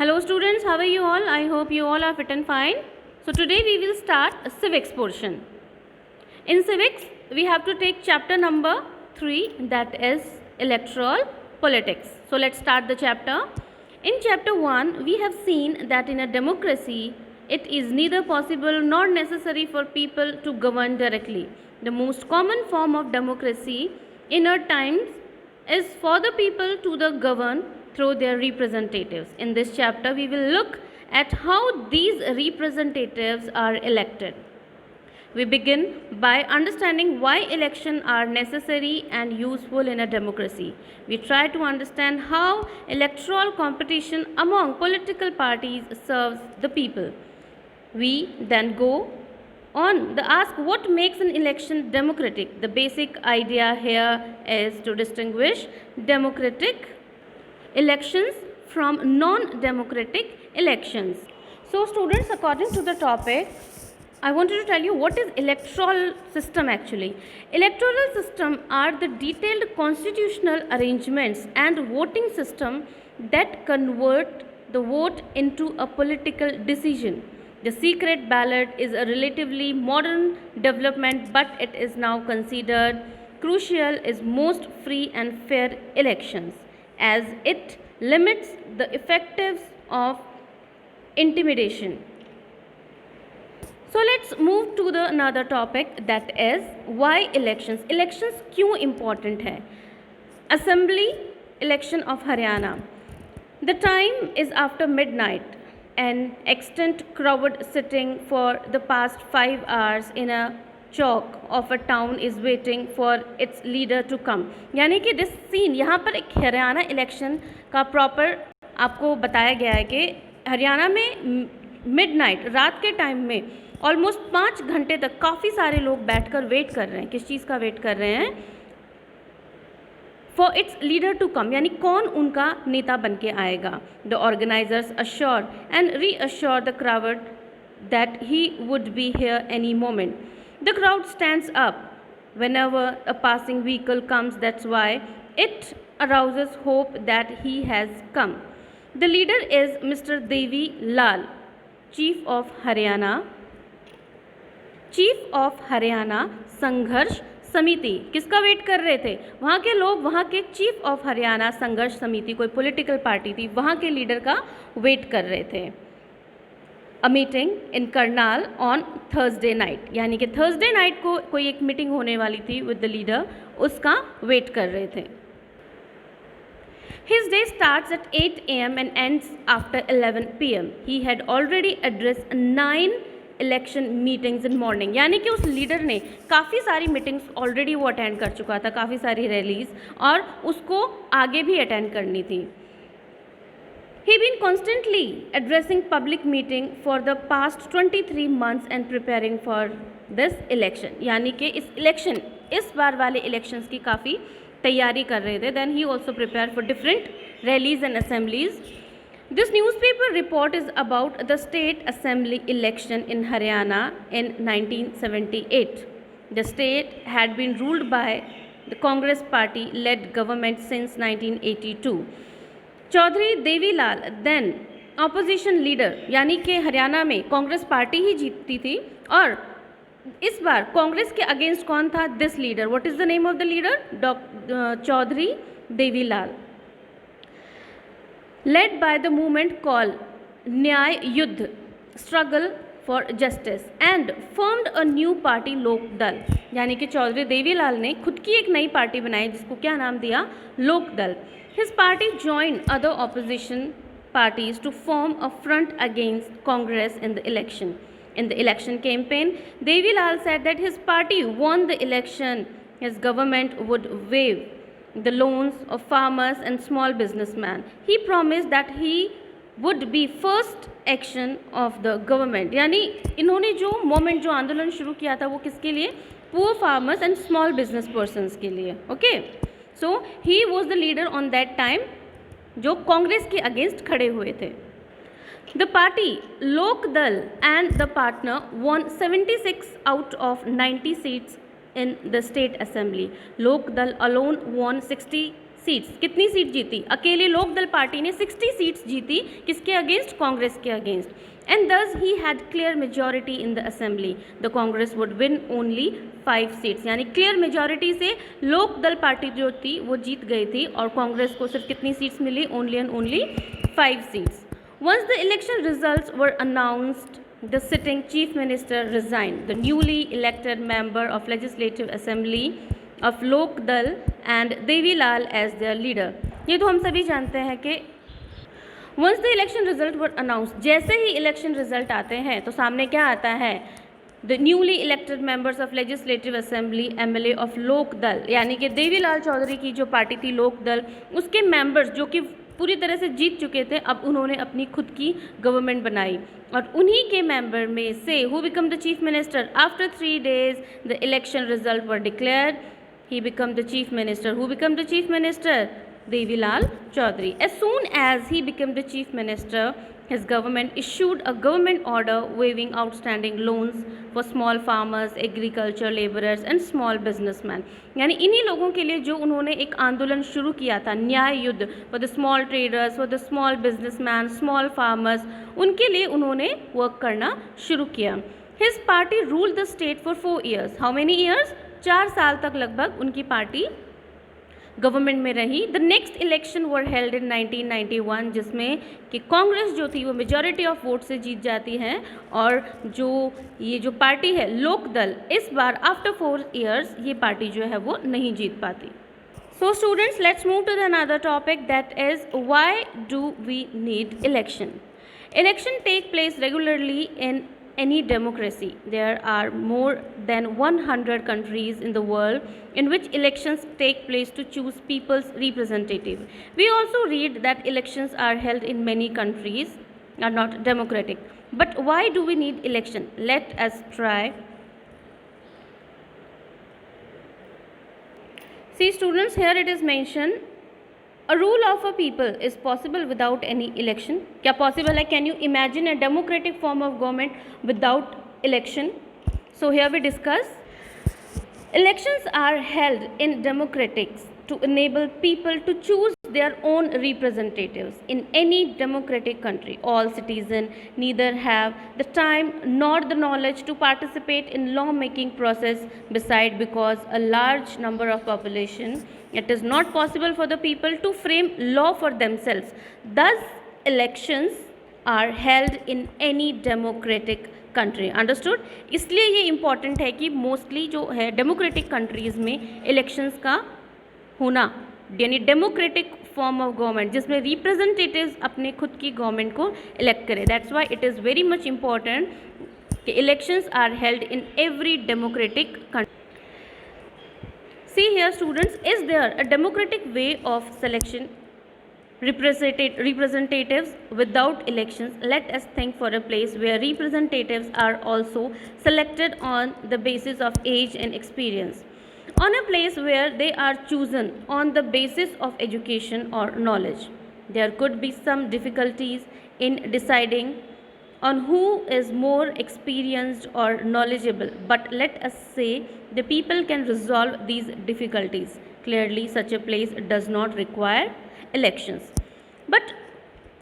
Hello students, how are you all? I hope you all are fit and fine. So today we will start a civics portion. In civics, we have to take chapter number 3, that is electoral politics. So let's start the chapter. In chapter 1, we have seen that in a democracy, it is neither possible nor necessary for people to govern directly. The most common form of democracy in our times is for the people to the govern through their representatives. In this chapter, we will look at how these representatives are elected. We begin by understanding why elections are necessary and useful in a democracy. We try to understand how electoral competition among political parties serves the people. We then go on to ask what makes an election democratic. The basic idea here is to distinguish democratic elections from non-democratic elections. So students, according to the topic, I wanted to tell you what is electoral system actually. Electoral system are the detailed constitutional arrangements and voting system that convert the vote into a political decision. The secret ballot is a relatively modern development, but it is now considered crucial is most free and fair elections, as it limits the effectiveness of intimidation. So let's move to the another topic, that is why elections. Elections क्यों important है? Assembly election of Haryana. The time is after midnight. An extant crowd sitting for the past 5 hours in a chowk of a town is waiting for its leader to come. यानी कि this scene यहाँ पर एक Haryana election का proper आपको बताया गया है कि हरियाणा में मिडनाइट रात के टाइम में ऑलमोस्ट 5 घंटे तक काफ़ी सारे लोग बैठकर वेट कर रहे हैं. किस चीज़ का वेट कर रहे हैं? For its leader to come, यानी कौन उनका नेता बन के आएगा. The organisers assure and reassure the crowd that he would be here any moment. The crowd stands up whenever a passing vehicle comes. That's why it arouses hope that he has come. The leader is Mr. Devi Lal, Chief of Haryana. Chief of Haryana संघर्ष समिति. किसका wait कर रहे थे? वहाँ के लोग, वहाँ के चीफ ऑफ हरियाणा संघर्ष समिति, कोई पॉलिटिकल पार्टी थी, वहाँ के लीडर का वेट कर रहे थे. A meeting in Karnal on Thursday night, यानी कि थर्सडे नाइट को कोई एक मीटिंग होने वाली थी विद द लीडर, उसका वेट कर रहे थे. His day starts at 8 a.m. and ends after 11 p.m. He had already addressed 9 election meetings in morning, यानी कि उस लीडर ने काफ़ी सारी मीटिंग्स ऑलरेडी वो अटेंड कर चुका था, काफ़ी सारी रैलीज, और उसको आगे भी अटेंड करनी थी. He been constantly addressing public meeting for the past 23 months and preparing for this election. यानी कि इस इलेक्शन, इस बार वाले इलेक्शंस की काफ़ी तैयारी कर रहे थे. Then he also prepared for different rallies and assemblies. This newspaper report is about the state assembly election in Haryana in 1978. The state had been ruled by the Congress party-led government since 1982. Chaudhary Devilal then opposition leader, यानी कि हरियाणा में Congress party ही जीतती थी, और इस बार कांग्रेस के against कौन था? This leader. What is the name of the leader? Chaudhary Devilal. Led by the movement call Nyay Yudh, struggle for justice, and formed a new party Lok Dal. यानी कि चौधरी देवीलाल ने खुद की एक नई पार्टी बनाई जिसको क्या नाम दिया? लोक दल. His party joined other opposition parties to form a front against Congress in the election. In the election campaign, Devilal said that his party won the election. His government would waive the loans of farmers and small businessmen. He promised that he would be first action of the government. यानी इन्होंने जो moment, जो आंदोलन शुरू किया था, वो किसके लिए? Poor farmers and small business persons के लिए. Okay, so he was the leader on that time जो कांग्रेस के अगेंस्ट खड़े हुए थे. The party Lok Dal and the partner won 76 out of 90 seats in the state assembly. Lok Dal alone won 60 seats. कितनी seat जीती? अकेली लोकदल पार्टी ने 60 सीट्स जीती। किसके अगेंस्ट? कांग्रेस के अगेंस्ट। एंड दस he had clear majority in the assembly. The Congress would win only 5 seats, यानी clear majority से लोकदल पार्टी जो थी वो जीत गई थी और कांग्रेस को सिर्फ कितनी सीट्स मिली? Only and only 5 seats. Once the election results were announced, the sitting chief minister resigned. The newly elected member of legislative assembly of Lok Dal and Devi Lal as their leader. ये तो हम सभी जानते हैं कि once the election result were announced, जैसे ही election result आते हैं तो सामने क्या आता है? The newly elected members of legislative assembly MLA of लोक दल, यानी कि देवी लाल चौधरी की जो पार्टी थी लोक दल, उसके मेंबर्स जो कि पूरी तरह से जीत चुके थे, अब उन्होंने अपनी खुद की गवर्नमेंट बनाई और उन्हीं के मेंबर में से who become the chief minister after 3 days the election result were declared, he become the chief minister. Who become the chief minister? Devilal Chaudhary. As soon as he became the chief minister, his government issued a government order waiving outstanding loans for small farmers, agriculture laborers and small businessmen. यानी इन्हीं लोगों के लिए जो उन्होंने एक आंदोलन शुरू किया था, न्याय युद्ध, for the small traders, for the small businessmen, small farmers, उनके लिए उन्होंने वर्क करना शुरू किया. His party ruled the state for 4 years. How many years? 4 साल तक लगभग उनकी पार्टी गवर्नमेंट में रही. The next election were held in 1991, जिसमें कि कांग्रेस जो थी वो मेजॉरिटी ऑफ वोट से जीत जाती है और जो पार्टी है लोक दल, इस बार आफ्टर 4 years ये पार्टी जो है वो नहीं जीत पाती. So students, let's move to the another topic, that is why do we need election. Election take place regularly in any democracy. There are more than 100 countries in the world in which elections take place to choose people's representative. We also read that elections are held in many countries are not democratic. But why do we need election? Let us try. See students, here it is mentioned, a rule of a people is possible without any election. क्या possible है? Can you imagine a democratic form of government without election? So here we discuss. Elections are held in democratics to enable people to choose their own representatives. In any democratic country, all citizens neither have the time nor the knowledge to participate in law-making process. Besides, because a large number of population, it is not possible for the people to frame law for themselves. Thus, elections are held in any democratic country. Understood? इसलिए ये important है कि mostly जो है democratic countries में elections का होना, यानी डेमोक्रेटिक फॉर्म ऑफ गवर्नमेंट जिसमें रिप्रेजेंटेटिव्स अपने खुद की गवर्नमेंट को इलेक्ट करें. That's why it is very much important कि elections are held in every democratic country. See here students, is there a democratic way of selection representatives without elections? Let us think for a place where representatives are also selected on the basis of age and experience. On a place where they are chosen on the basis of education or knowledge. There could be some difficulties in deciding on who is more experienced or knowledgeable, but let us say the people can resolve these difficulties. Clearly, such a place does not require elections. But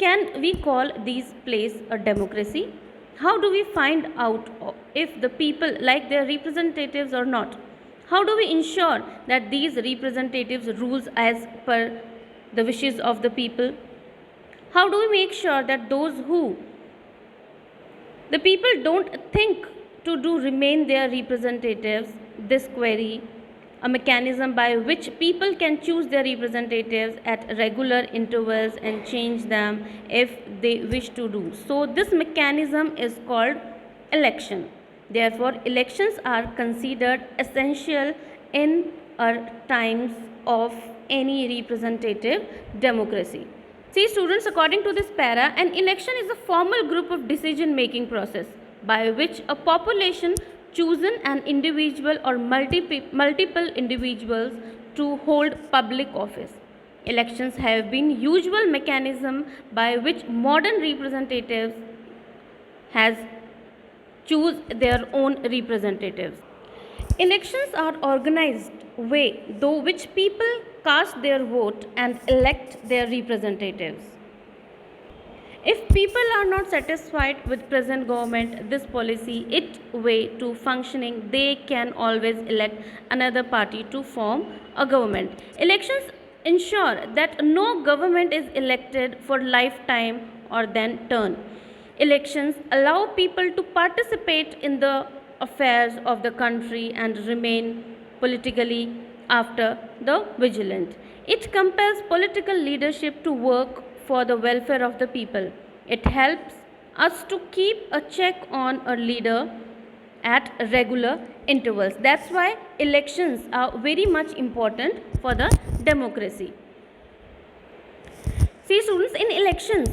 can we call these place a democracy? How do we find out if the people like their representatives or not? How do we ensure that these representatives rules as per the wishes of the people? How do we make sure that those who the people don't think to do remain their representatives? This query a mechanism by which people can choose their representatives at regular intervals and change them if they wish to do. So this mechanism is called election. Therefore, elections are considered essential in times of any representative democracy. See students, according to this para, an election is a formal group of decision-making process by which a population chosen an individual or multiple individuals to hold public office. Elections have been usual mechanism by which modern representatives has choose their own representatives. Elections are organized way through which people cast their vote and elect their representatives. If people are not satisfied with present government, this policy, its way to functioning, they can always elect another party to form a government. Elections ensure that no government is elected for lifetime or then term. Elections allow people to participate in the affairs of the country and remain politically after the vigilant. It compels political leadership to work for the welfare of the people. It helps us to keep a check on a leader at regular intervals. That's why elections are very much important for the democracy. See students, in elections,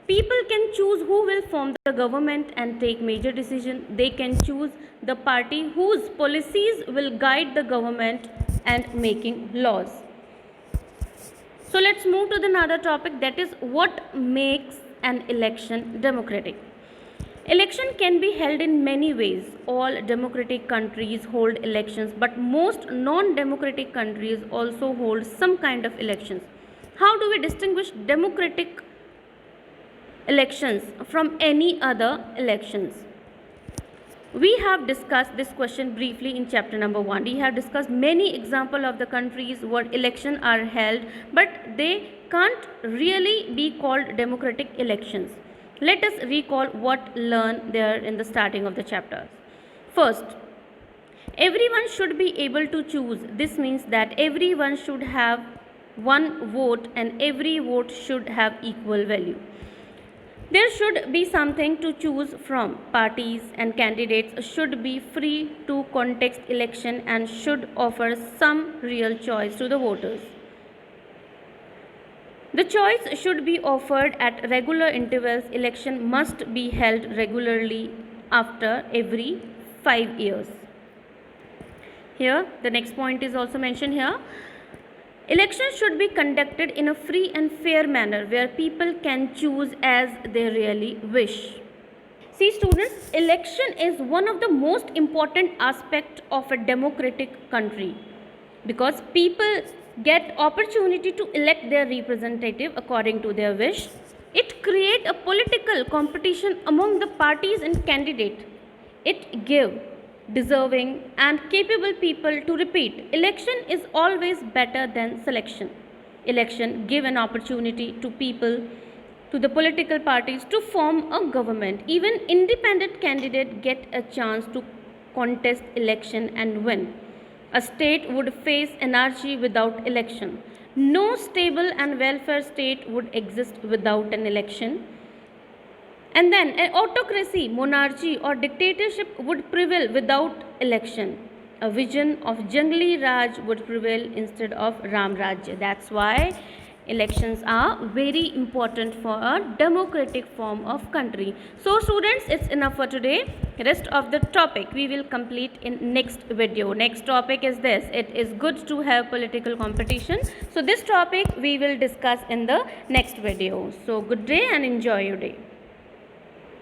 people can choose who will form the government and take major decisions. They can choose the party whose policies will guide the government and making laws. So let's move to the another topic, that is what makes an election democratic. Election can be held in many ways. All democratic countries hold elections, but most non-democratic countries also hold some kind of elections. How do we distinguish democratic elections from any other elections? We have discussed this question briefly in chapter number 1. We have discussed many examples of the countries where elections are held, but they can't really be called democratic elections. Let us recall what learned there in the starting of the chapter. First, everyone should be able to choose. This means that everyone should have one vote and every vote should have equal value. There should be something to choose from. Parties and candidates should be free to contest election and should offer some real choice to the voters. The choice should be offered at regular intervals. Election must be held regularly after every 5 years. Here, the next point is also mentioned here. Elections should be conducted in a free and fair manner where people can choose as they really wish. See students, election is one of the most important aspects of a democratic country because people get opportunity to elect their representative according to their wish. It creates a political competition among the parties and candidates. It gives deserving and capable people to repeat. Election is always better than selection. Election give an opportunity to people, to the political parties to form a government. Even independent candidates get a chance to contest election and win. A state would face anarchy without election. No stable and welfare state would exist without an election. And then an autocracy, monarchy or dictatorship would prevail without election. A vision of Jangli Raj would prevail instead of Ram Rajya. That's why elections are very important for a democratic form of country. So students, it's enough for today. Rest of the topic we will complete in next video. Next topic is this. It is good to have political competition. So this topic we will discuss in the next video. So good day and enjoy your day.